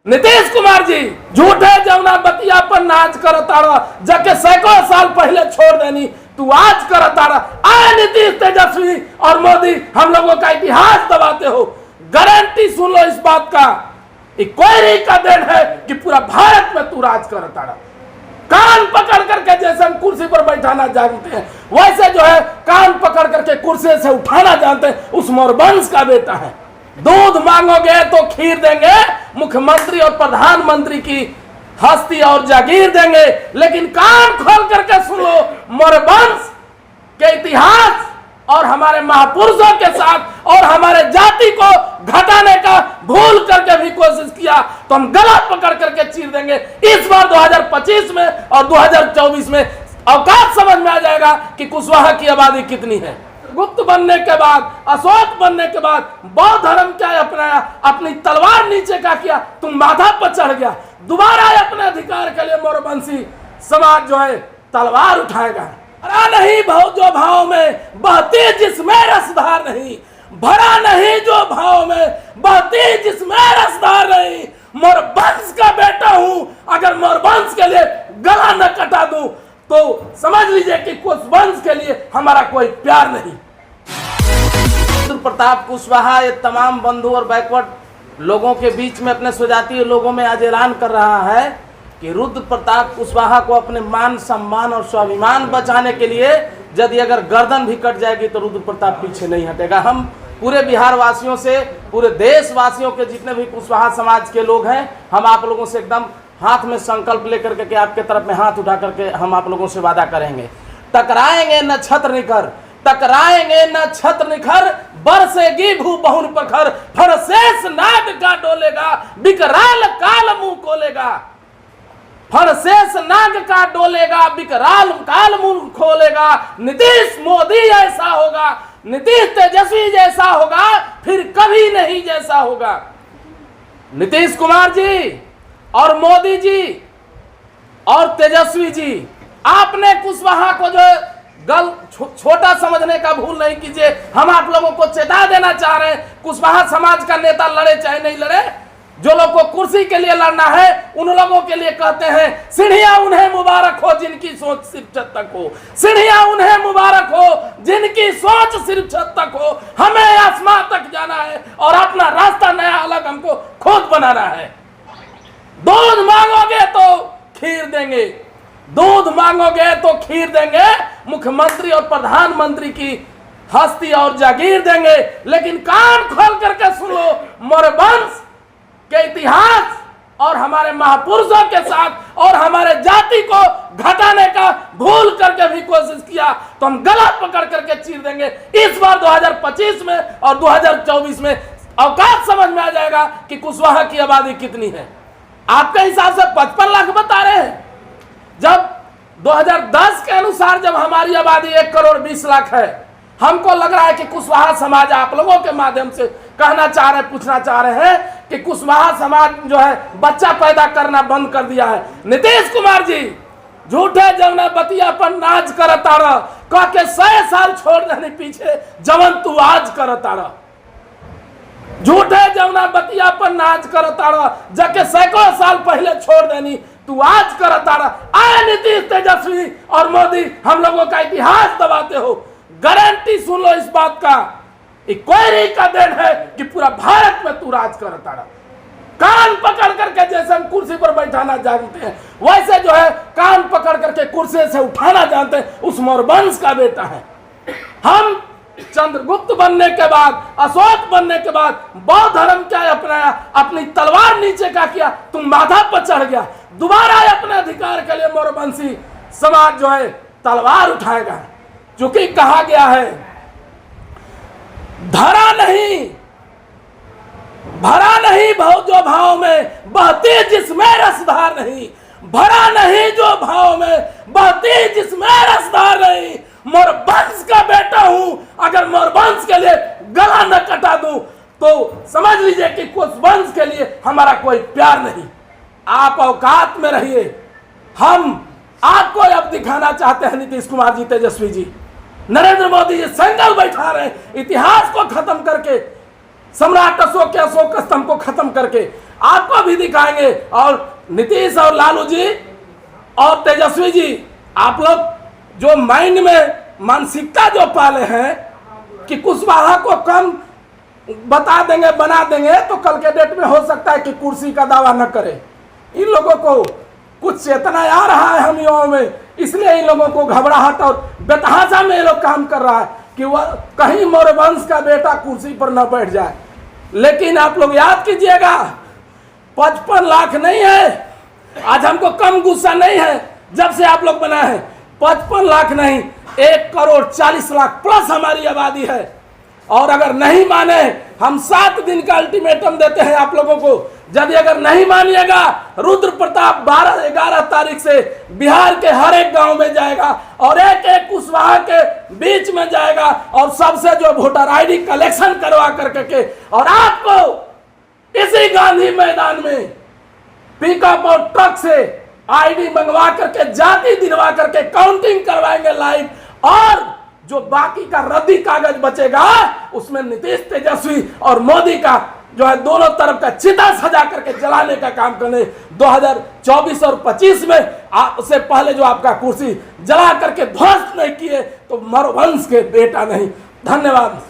नीतीश कुमार जी झूठे जमुना बतिया पर नाच कर तारा जबकि सैकड़ों साल पहले छोड़ देनी तू आज कर तारा। आए नीतीश, तेजस्वी और मोदी हम लोगों का इतिहास दबाते हो। गारंटी सुन लो इस बात का, कोयरी का दिन है कि पूरा भारत में तू राज कर तारा। कान पकड़ करके जैसे हम कुर्सी पर बैठाना जानते हैं वैसे जो है कान पकड़ करके कुर्सी से उठाना जानते हैं, उस मोरबंश का बेटा है। दूध मांगोगे तो खीर देंगे, मुख्यमंत्री और प्रधानमंत्री की हस्ती और जागीर देंगे, लेकिन कान खोल करके सुन लो, मोरबंश के इतिहास और हमारे महापुरुषों के साथ और हमारे जाति को घटाने का भूल करके भी कोशिश किया तो हम गला पकड़ करके चीर देंगे। इस बार 2025 में और 2024 में औकात समझ में आ जाएगा कि कुशवाहा की आबादी कितनी है। गुप्त बनने के बाद, अशोक बनने के बाद बौद्ध धर्म क्या अपनाया, अपनी तलवार नीचे का किया, तुम माथा पर चढ़ गया। दोबारा अपने अधिकार के लिए मोरबंशी समाज जो है तलवार उठाएगा। भरा नहीं जो भाव में बहती जिसमें रसधार नहीं, भरा नहीं जो भाव में बहती जिसमें रसधार नहीं। मोरबंश का बेटा हूं, अगर मोरबंश के लिए गला न कटा दूं तो समझ लीजिए कि कुशवंश के लिए हमारा कोई प्यार नहीं। रुद्र प्रताप कुशवाहा ये तमाम बंधु और बैकवर्ड लोगों के बीच में अपने स्वजातीय लोगों में आज ऐलान कर रहा है कि रुद्र प्रताप कुशवाहा को अपने मान सम्मान और स्वाभिमान बचाने के लिए यदि अगर गर्दन भी कट जाएगी तो रुद्र प्रताप पीछे नहीं हटेगा। हम पूरे बिहार वासियों से, पूरे देशवासियों के जितने भी कुशवाहा समाज के लोग हैं, हम आप लोगों से एकदम हाथ में संकल्प लेकर के आपके तरफ में हाथ उठा करके हम आप लोगों से वादा करेंगे, टकराएंगे न छत्र निखर, टकराएंगे न छत्र निखर, बरसेगी भू बहुन प्रखर, फरशेष नाग का डोलेगा, विकराल काल मुंह खोलेगा। फरशेष नाग का डोलेगा, विकराल काल मुंह खोलेगा। नीतीश मोदी ऐसा होगा, नीतीश तेजस्वी जैसा होगा, फिर कभी नहीं जैसा होगा। नीतीश कुमार जी और मोदी जी और तेजस्वी जी, आपने कुशवाहा को जो छोटा समझने का भूल नहीं कीजिए। हम आप लोगों को चेता देना चाह रहे हैं, कुशवाहा समाज का नेता लड़े चाहे नहीं लड़े, जो लोग को कुर्सी के लिए लड़ना है उन लोगों के लिए कहते हैं सीढ़ियां उन्हें मुबारक हो जिनकी सोच सिर्फ छत तक हो, सीढ़ियां उन्हें मुबारक हो जिनकी सोच सिर्फ छत तक हो। हमें आसमान तक जाना है और अपना रास्ता नया अलग हमको खुद बनाना है। दूध मांगोगे तो खीर देंगे, दूध मांगोगे तो खीर देंगे, मुख्यमंत्री और प्रधानमंत्री की हस्ती और जागीर देंगे, लेकिन कान खोल करके सुन लो, मोरबंश के इतिहास और हमारे महापुरुषों के साथ और हमारे जाति को घटाने का भूल करके भी कोशिश किया तो हम गला पकड़ करके चीर देंगे। इस बार 2025 में और 2024 में औकात समझ में आ जाएगा कि कुशवाहा की आबादी कितनी है। आपके हिसाब से 55 लाख बता रहे हैं, जब 2010 के अनुसार जब हमारी आबादी 1 करोड़ 20 लाख है। हमको लग रहा है कि कुशवाहा समाज आप लोगों के माध्यम से कहना चाह रहे हैं, पूछना चाह रहे हैं कि कुशवाहा समाज जो है बच्चा पैदा करना बंद कर दिया है। नीतीश कुमार जी झूठे जमुना बतिया पर नाच कर तारा कह के 100 साल छोड़ देने पीछे जवन तू आज कर तारा। झूठे जमुना बतिया पर नाच कर तारा जबकि सैकड़ों साल पहले छोड़ देनी तू आज कर तारा। आए नीतीश, तेजस्वी और मोदी हम लोगों का इतिहास दबाते हो। गारंटी सुन लो इस बात का, कोयरी का दिन है कि पूरा भारत में तू राज कर तारा। कान पकड़ करके जैसे हम कुर्सी पर बैठाना जानते हैं वैसे जो है कान पकड़ करके कुर्सी से उठाना जानते हैं, उस मोरबंश का बेटा है। हम चंद्रगुप्त बनने के बाद, अशोक बनने के बाद बौद्ध धर्म क्या अपनाया, अपनी तलवार नीचे का किया, तुम माथा पर चढ़ गया। दोबारा अपने अधिकार के लिए मोरबंशी समाज जो है तलवार उठाएगा। चूंकि कहा गया है भरा नहीं जो भाव में बहती जिसमें रसधार नहीं, भरा नहीं जो भाव में बहती जिसमें रसधार नहीं। मोरबंश का बेटा हूं, अगर मोरबंश के लिए गला न कटा दूं तो समझ लीजिए कि कुशवंश के लिए हमारा कोई प्यार नहीं। आप औकात में रहिए। हम आपको अब दिखाना चाहते हैं, नीतीश कुमार जी, तेजस्वी जी, नरेंद्र मोदी जी संकल्प बैठा रहे हैं इतिहास को खत्म करके, सम्राट अशोक के अशोक स्तंभ को खत्म करके आपको भी दिखाएंगे। और नीतीश और लालू जी और तेजस्वी जी, आप लोग जो माइंड में मानसिकता जो पाले हैं कि कुशवाहा को कम बता देंगे, बना देंगे, तो कल के डेट में हो सकता है कि कुर्सी का दावा न करे। इन लोगों को कुछ चेतना आ रहा है हम युवाओं में, इसलिए इन लोगों को घबराहट और बेतहाशा में ये लोग काम कर रहा है कि वह कहीं मौर्य वंश का बेटा कुर्सी पर न बैठ जाए। लेकिन आप लोग याद कीजिएगा, 55 लाख नहीं है, आज हमको कम गुस्सा नहीं है जब से आप लोग बना है। 55 लाख नहीं, 1,40,00,000 प्लस हमारी आबादी है। और अगर नहीं माने, हम 7 दिन का अल्टीमेटम देते हैं आप लोगों को। यदि अगर नहीं मानिएगा, रुद्र प्रताप 12-11 तारीख से बिहार के हर एक गांव में जाएगा और एक एक कुशवाहा के बीच में जाएगा और सबसे जो वोटर आईडी कलेक्शन करवा करके और आपको इसी गांधी मैदान में पिकअप और ट्रक से आईडी मंगवा करके, जाति दिलवा करके काउंटिंग करवाएंगे लाइव। और जो बाकी का रद्दी कागज बचेगा उसमें नीतीश, तेजस्वी और मोदी का जो है दोनों तरफ का चिता सजा करके जलाने का काम करने 2024 और 25 में। उससे पहले जो आपका कुर्सी जला करके ध्वस्त नहीं किए तो मरवंश के बेटा नहीं। धन्यवाद।